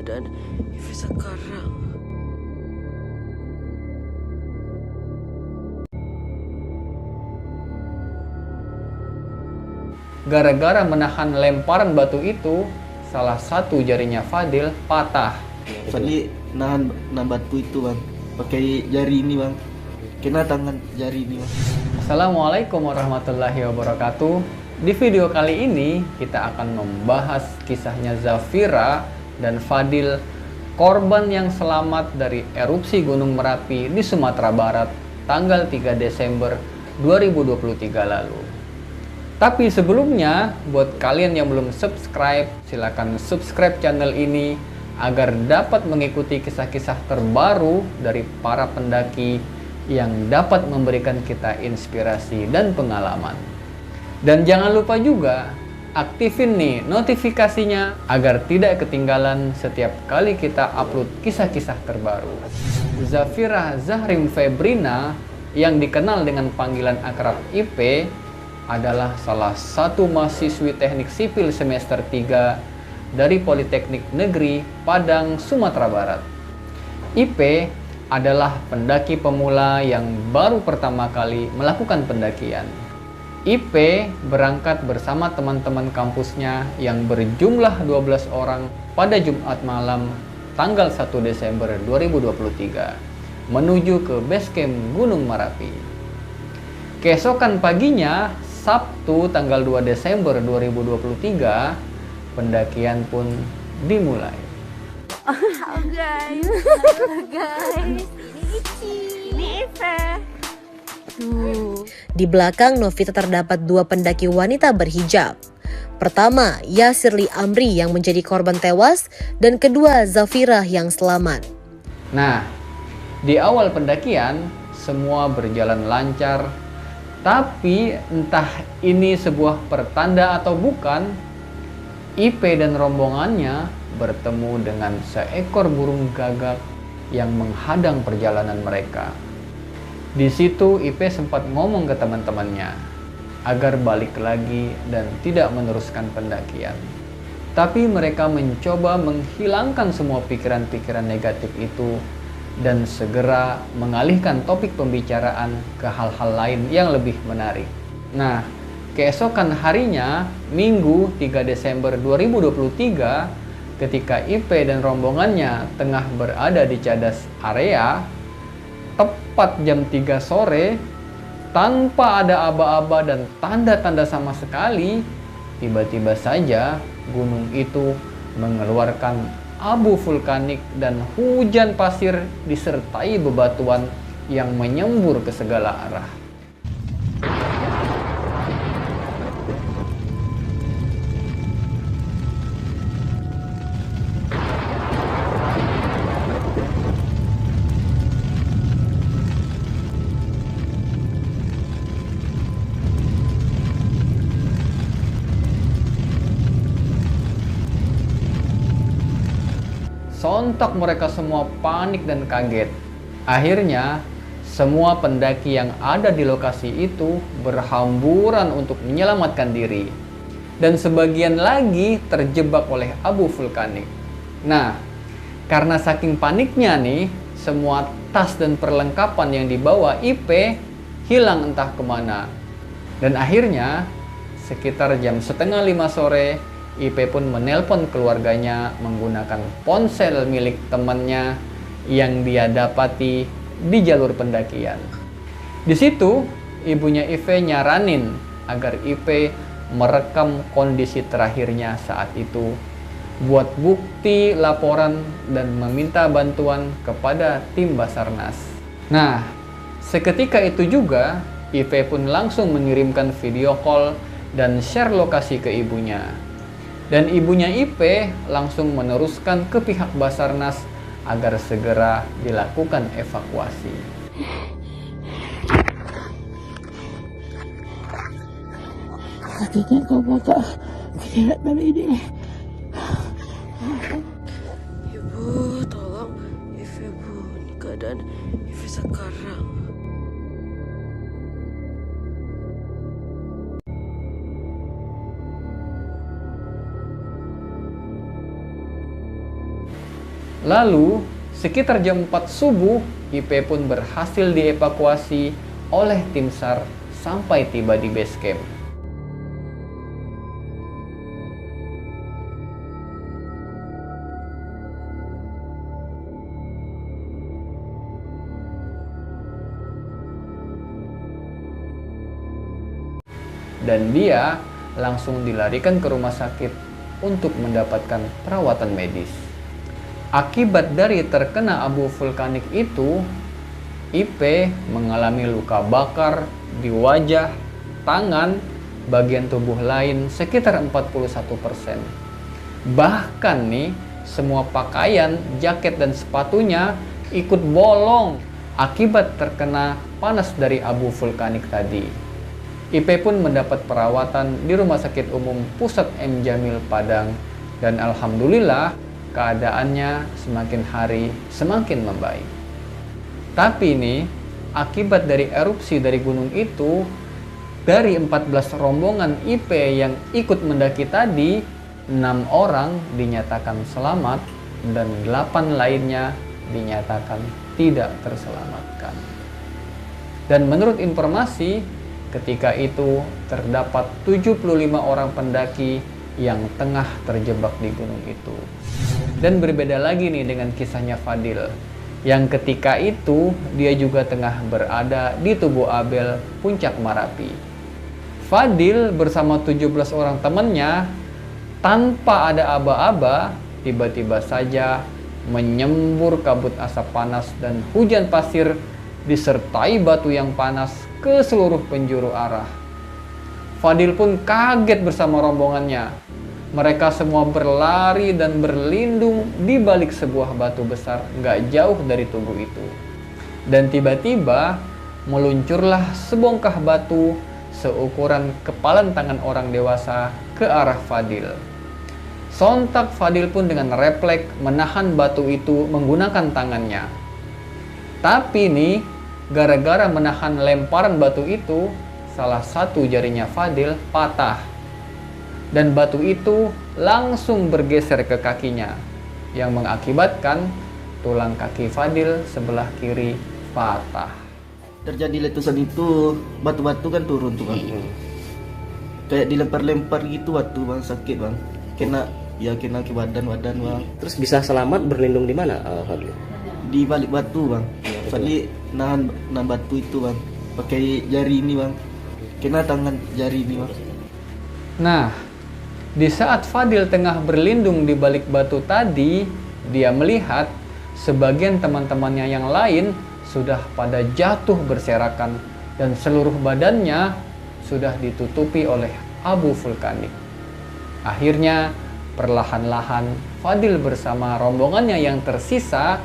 keadaan Ivi sekarang? Gara-gara menahan lemparan batu itu, salah satu jarinya Fadil patah. Fadli nahan batu itu bang, pakai jari ini bang, kena tangan jari ini bang. Assalamualaikum warahmatullahi wabarakatuh. Di video kali ini kita akan membahas kisahnya Zafira dan Fadil, korban yang selamat dari erupsi Gunung Merapi di Sumatera Barat tanggal 3 Desember 2023 lalu. Tapi sebelumnya, buat kalian yang belum subscribe, silakan subscribe channel ini agar dapat mengikuti kisah-kisah terbaru dari para pendaki yang dapat memberikan kita inspirasi dan pengalaman. Dan jangan lupa juga aktifin nih notifikasinya agar tidak ketinggalan setiap kali kita upload kisah-kisah terbaru. Zafira Zahrim Febrina yang dikenal dengan panggilan akrab IP adalah salah satu mahasiswi teknik sipil semester 3 dari Politeknik Negeri Padang, Sumatera Barat. IP adalah pendaki pemula yang baru pertama kali melakukan pendakian. IP berangkat bersama teman-teman kampusnya yang berjumlah 12 orang pada Jumat malam tanggal 1 Desember 2023 menuju ke base camp Gunung Merapi. Keesokan paginya, Sabtu tanggal 2 Desember 2023, pendakian pun dimulai. Halo guys, ini Ive. Di belakang Novita terdapat dua pendaki wanita berhijab. Pertama, Yasirli Amri yang menjadi korban tewas, dan kedua, Zafira yang selamat. Nah, di awal pendakian semua berjalan lancar. Tapi entah ini sebuah pertanda atau bukan, IP dan rombongannya bertemu dengan seekor burung gagak yang menghadang perjalanan mereka. Di situ IP sempat ngomong ke teman-temannya agar balik lagi dan tidak meneruskan pendakian. Tapi mereka mencoba menghilangkan semua pikiran-pikiran negatif itu dan segera mengalihkan topik pembicaraan ke hal-hal lain yang lebih menarik. Nah, keesokan harinya, Minggu 3 Desember 2023, ketika IP dan rombongannya tengah berada di cadas area, tepat jam 3 sore, tanpa ada aba-aba dan tanda-tanda sama sekali, tiba-tiba saja gunung itu mengeluarkan abu vulkanik dan hujan pasir disertai bebatuan yang menyembur ke segala arah. Sontak mereka semua panik dan kaget. Akhirnya, semua pendaki yang ada di lokasi itu berhamburan untuk menyelamatkan diri. Dan sebagian lagi terjebak oleh abu vulkanik. Nah, karena saking paniknya nih, semua tas dan perlengkapan yang dibawa IP hilang entah kemana. Dan akhirnya, sekitar jam setengah 5 sore, IP pun menelpon keluarganya menggunakan ponsel milik temannya yang dia dapati di jalur pendakian. Di situ, ibunya IP nyaranin agar IP merekam kondisi terakhirnya saat itu buat bukti laporan dan meminta bantuan kepada tim Basarnas. Nah, seketika itu juga IP pun langsung mengirimkan video call dan share lokasi ke ibunya. Dan ibunya IP langsung meneruskan ke pihak Basarnas agar segera dilakukan evakuasi. Katanya kau bakal menyeret dari ini. Ibu, tolong Ivi, Bu. Ini keadaan Ivi sekarang. Lalu, sekitar jam 4 subuh, IP pun berhasil dievakuasi oleh tim SAR sampai tiba di base camp. Dan dia langsung dilarikan ke rumah sakit untuk mendapatkan perawatan medis. Akibat dari terkena abu vulkanik itu, IP mengalami luka bakar di wajah, tangan, bagian tubuh lain sekitar 41%. Bahkan nih, semua pakaian, jaket dan sepatunya ikut bolong akibat terkena panas dari abu vulkanik tadi. IP pun mendapat perawatan di Rumah Sakit Umum Pusat M. Jamil Padang dan alhamdulillah keadaannya semakin hari semakin membaik. Tapi ini akibat dari erupsi dari gunung itu, dari 14 rombongan IP yang ikut mendaki tadi, 6 orang dinyatakan selamat dan 8 lainnya dinyatakan tidak terselamatkan. Dan menurut informasi, ketika itu terdapat 75 orang pendaki yang tengah terjebak di gunung itu. Dan berbeda lagi nih dengan kisahnya Fadil, yang ketika itu dia juga tengah berada di Tugu Abel, Puncak Marapi. Fadil bersama 17 orang temannya tanpa ada aba-aba tiba-tiba saja menyembur kabut asap panas dan hujan pasir disertai batu yang panas ke seluruh penjuru arah. Fadil pun kaget bersama rombongannya. Mereka semua berlari dan berlindung di balik sebuah batu besar gak jauh dari tugu itu. Dan tiba-tiba meluncurlah sebongkah batu seukuran kepalan tangan orang dewasa ke arah Fadil. Sontak Fadil pun dengan refleks menahan batu itu menggunakan tangannya. Tapi nih, gara-gara menahan lemparan batu itu, salah satu jarinya Fadil patah. Dan batu itu langsung bergeser ke kakinya, yang mengakibatkan tulang kaki Fadil sebelah kiri patah. Terjadi letusan itu, batu-batu kan turun tuh bang. Kayak dilempar-lempar gitu batu bang, sakit bang. Kena ke badan bang. Terus bisa selamat berlindung di mana, Fadli? Di balik batu bang. Fadli nahan batu itu bang, pakai jari ini bang. Kena tangan jari ini bang. Nah, di saat Fadil tengah berlindung di balik batu tadi, dia melihat sebagian teman-temannya yang lain sudah pada jatuh berserakan dan seluruh badannya sudah ditutupi oleh abu vulkanik. Akhirnya, perlahan-lahan Fadil bersama rombongannya yang tersisa,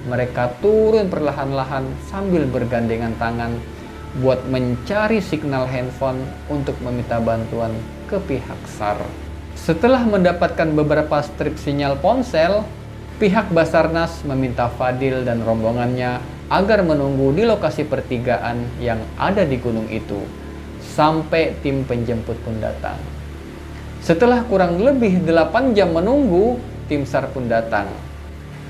mereka turun perlahan-lahan sambil bergandengan tangan buat mencari signal handphone untuk meminta bantuan ke pihak SAR. Setelah mendapatkan beberapa strip sinyal ponsel, pihak Basarnas meminta Fadil dan rombongannya agar menunggu di lokasi pertigaan yang ada di gunung itu sampai tim penjemput pun datang. Setelah kurang lebih 8 jam menunggu, tim SAR pun datang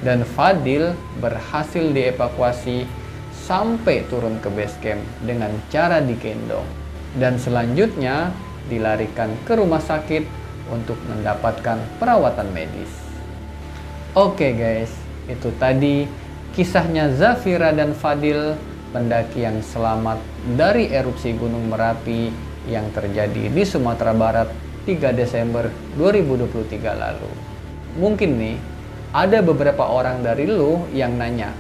dan Fadil berhasil dievakuasi sampai turun ke base camp dengan cara digendong dan selanjutnya dilarikan ke rumah sakit untuk mendapatkan perawatan medis. Oke guys, itu tadi kisahnya Zafira dan Fadil, pendaki yang selamat dari erupsi Gunung Merapi yang terjadi di Sumatera Barat 3 Desember 2023 lalu. Mungkin nih, ada beberapa orang dari lu yang nanya,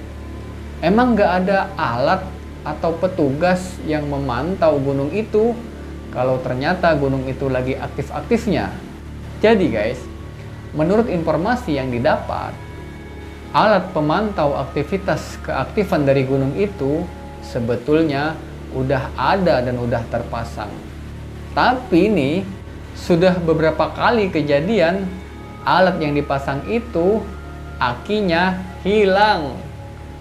emang gak ada alat atau petugas yang memantau gunung itu kalau ternyata gunung itu lagi aktif-aktifnya? Jadi guys, menurut informasi yang didapat, alat pemantau aktivitas keaktifan dari gunung itu sebetulnya udah ada dan udah terpasang. Tapi ini sudah beberapa kali kejadian alat yang dipasang itu akinya hilang.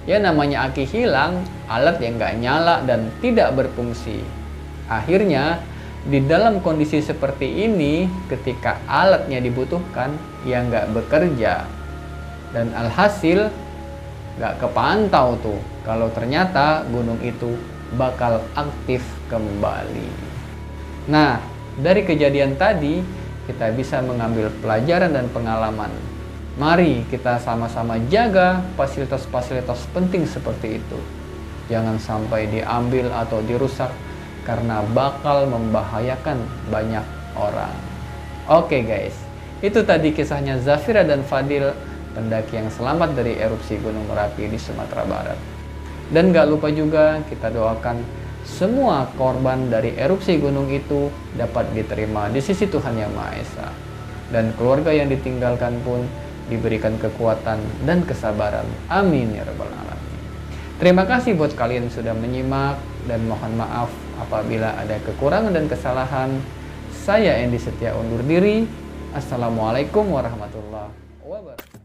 Ya namanya aki hilang, alat yang nggak nyala dan tidak berfungsi. Akhirnya di dalam kondisi seperti ini, ketika alatnya dibutuhkan, ya nggak bekerja. Dan alhasil gak kepantau tuh kalau ternyata gunung itu bakal aktif kembali. Nah, dari kejadian tadi kita bisa mengambil pelajaran dan pengalaman. Mari kita sama-sama jaga fasilitas-fasilitas penting seperti itu. Jangan sampai diambil atau dirusak karena bakal membahayakan banyak orang. Oke guys, itu tadi kisahnya Zafira dan Fadil, pendaki yang selamat dari erupsi Gunung Merapi di Sumatera Barat. Dan gak lupa juga kita doakan semua korban dari erupsi gunung itu dapat diterima di sisi Tuhan Yang Maha Esa. Dan keluarga yang ditinggalkan pun diberikan kekuatan dan kesabaran. Amin ya rabbal alamin. Terima kasih buat kalian yang sudah menyimak, dan mohon maaf apabila ada kekurangan dan kesalahan. Saya Andy Setia undur diri. Assalamualaikum warahmatullahi wabarakatuh.